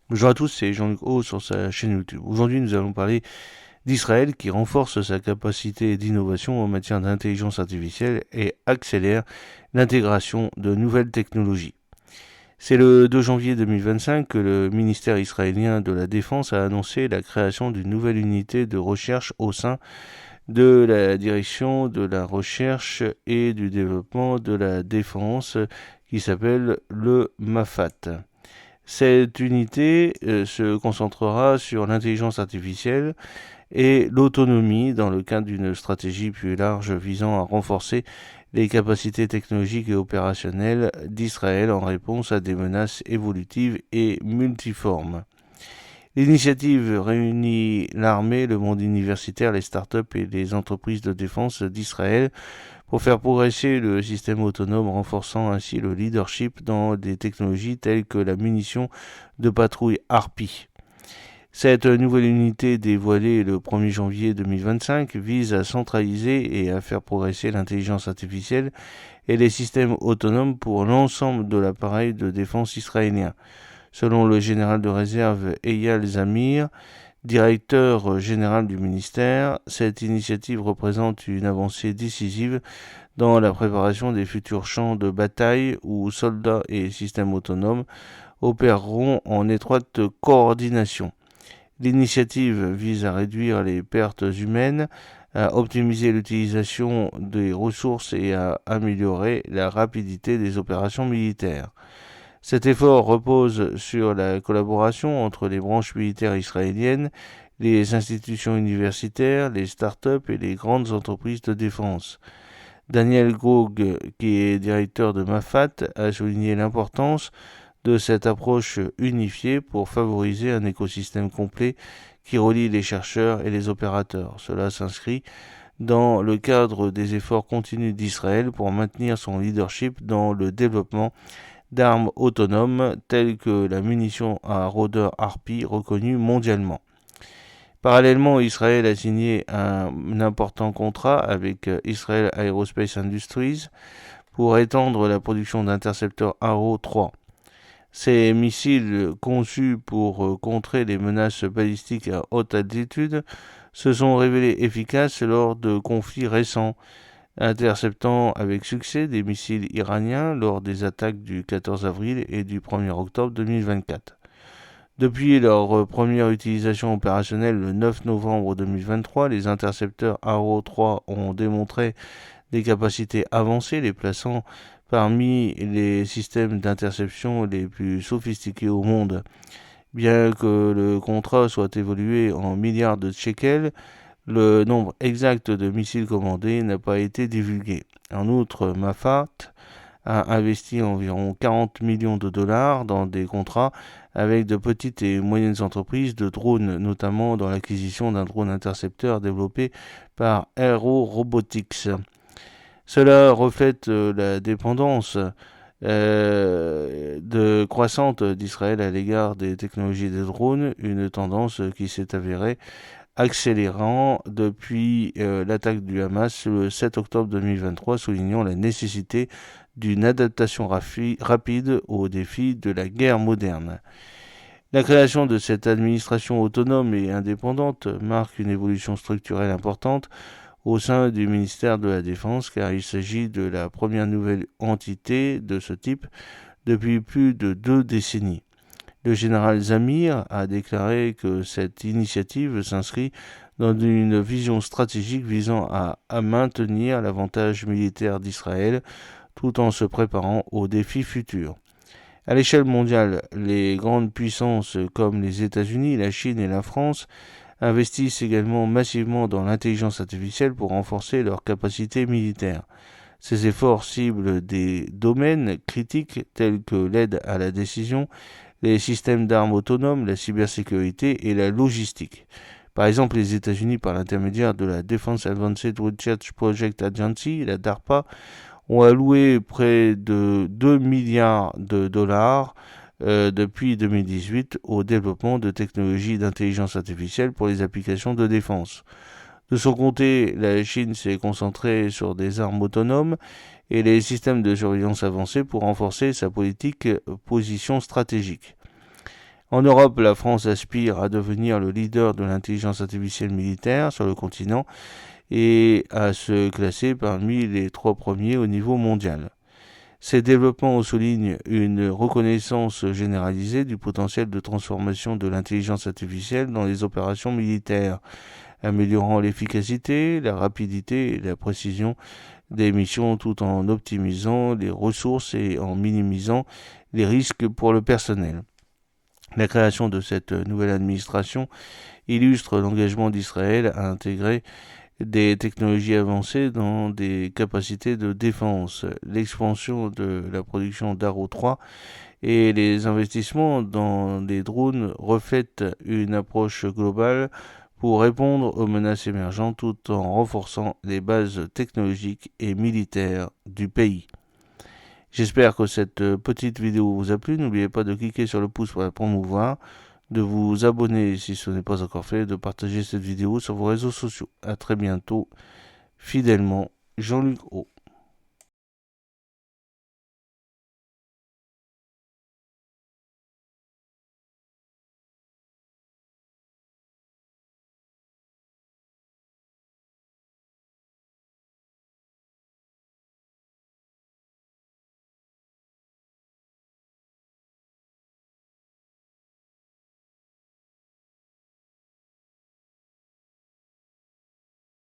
Bonjour à tous, c'est Jean-Luc O sur sa chaîne YouTube. Aujourd'hui, nous allons parler d'Israël qui renforce sa capacité d'innovation en matière d'intelligence artificielle et accélère l'intégration de nouvelles technologies. C'est le 2 janvier 2025 que le ministère israélien de la Défense a annoncé la création d'une nouvelle unité de recherche au sein de la direction de la recherche et du développement de la défense qui s'appelle le MAFAT. Cette unité se concentrera sur l'intelligence artificielle et l'autonomie dans le cadre d'une stratégie plus large visant à renforcer les capacités technologiques et opérationnelles d'Israël en réponse à des menaces évolutives et multiformes. L'initiative réunit l'armée, le monde universitaire, les startups et les entreprises de défense d'Israël pour faire progresser le système autonome, renforçant ainsi le leadership dans des technologies telles que la munition de patrouille Harpy. Cette nouvelle unité dévoilée le 1er janvier 2025 vise à centraliser et à faire progresser l'intelligence artificielle et les systèmes autonomes pour l'ensemble de l'appareil de défense israélien. Selon le général de réserve Eyal Zamir, directeur général du ministère, cette initiative représente une avancée décisive dans la préparation des futurs champs de bataille où soldats et systèmes autonomes opéreront en étroite coordination. L'initiative vise à réduire les pertes humaines, à optimiser l'utilisation des ressources et à améliorer la rapidité des opérations militaires. Cet effort repose sur la collaboration entre les branches militaires israéliennes, les institutions universitaires, les startups et les grandes entreprises de défense. Daniel Gog, qui est directeur de MAFAT, a souligné l'importance de cette approche unifiée pour favoriser un écosystème complet qui relie les chercheurs et les opérateurs. Cela s'inscrit dans le cadre des efforts continus d'Israël pour maintenir son leadership dans le développement d'armes autonomes telles que la munition à rôdeur Harpy reconnue mondialement. Parallèlement, Israël a signé un important contrat avec Israel Aerospace Industries pour étendre la production d'intercepteurs Arrow 3. Ces missiles conçus pour contrer les menaces balistiques à haute altitude se sont révélés efficaces lors de conflits récents, interceptant avec succès des missiles iraniens lors des attaques du 14 avril et du 1er octobre 2024. Depuis leur première utilisation opérationnelle le 9 novembre 2023, les intercepteurs Arrow 3 ont démontré des capacités avancées, les plaçant parmi les systèmes d'interception les plus sophistiqués au monde. Bien que le contrat soit évalué en milliards de shekels, le nombre exact de missiles commandés n'a pas été divulgué. En outre, Mafat a investi environ 40 millions de dollars dans des contrats avec de petites et moyennes entreprises de drones, notamment dans l'acquisition d'un drone intercepteur développé par Aero Robotics. Cela reflète la dépendance croissante d'Israël à l'égard des technologies des drones, une tendance qui s'est avérée accélérant depuis l'attaque du Hamas le 7 octobre 2023, soulignant la nécessité d'une adaptation rapide aux défis de la guerre moderne. La création de cette administration autonome et indépendante marque une évolution structurelle importante au sein du ministère de la Défense, car il s'agit de la première nouvelle entité de ce type depuis plus de 2 décennies. Le général Zamir a déclaré que cette initiative s'inscrit dans une vision stratégique visant à maintenir l'avantage militaire d'Israël tout en se préparant aux défis futurs. À l'échelle mondiale, les grandes puissances comme les États-Unis, la Chine et la France investissent également massivement dans l'intelligence artificielle pour renforcer leurs capacités militaires. Ces efforts ciblent des domaines critiques tels que l'aide à la décision, les systèmes d'armes autonomes, la cybersécurité et la logistique. Par exemple, les États-Unis, par l'intermédiaire de la Defense Advanced Research Project Agency, la DARPA, ont alloué près de 2 milliards de dollars depuis 2018 au développement de technologies d'intelligence artificielle pour les applications de défense. De son côté, la Chine s'est concentrée sur des armes autonomes et les systèmes de surveillance avancés pour renforcer sa politique position stratégique. En Europe, la France aspire à devenir le leader de l'intelligence artificielle militaire sur le continent et à se classer parmi les 3 premiers au niveau mondial. Ces développements soulignent une reconnaissance généralisée du potentiel de transformation de l'intelligence artificielle dans les opérations militaires, améliorant l'efficacité, la rapidité et la précision des missions tout en optimisant les ressources et en minimisant les risques pour le personnel. La création de cette nouvelle administration illustre l'engagement d'Israël à intégrer des technologies avancées dans des capacités de défense. L'expansion de la production d'Arrow 3 et les investissements dans des drones reflètent une approche globale pour répondre aux menaces émergentes tout en renforçant les bases technologiques et militaires du pays. J'espère que cette petite vidéo vous a plu. N'oubliez pas de cliquer sur le pouce pour la promouvoir, de vous abonner si ce n'est pas encore fait, de partager cette vidéo sur vos réseaux sociaux. A très bientôt, fidèlement, Jean-Luc O.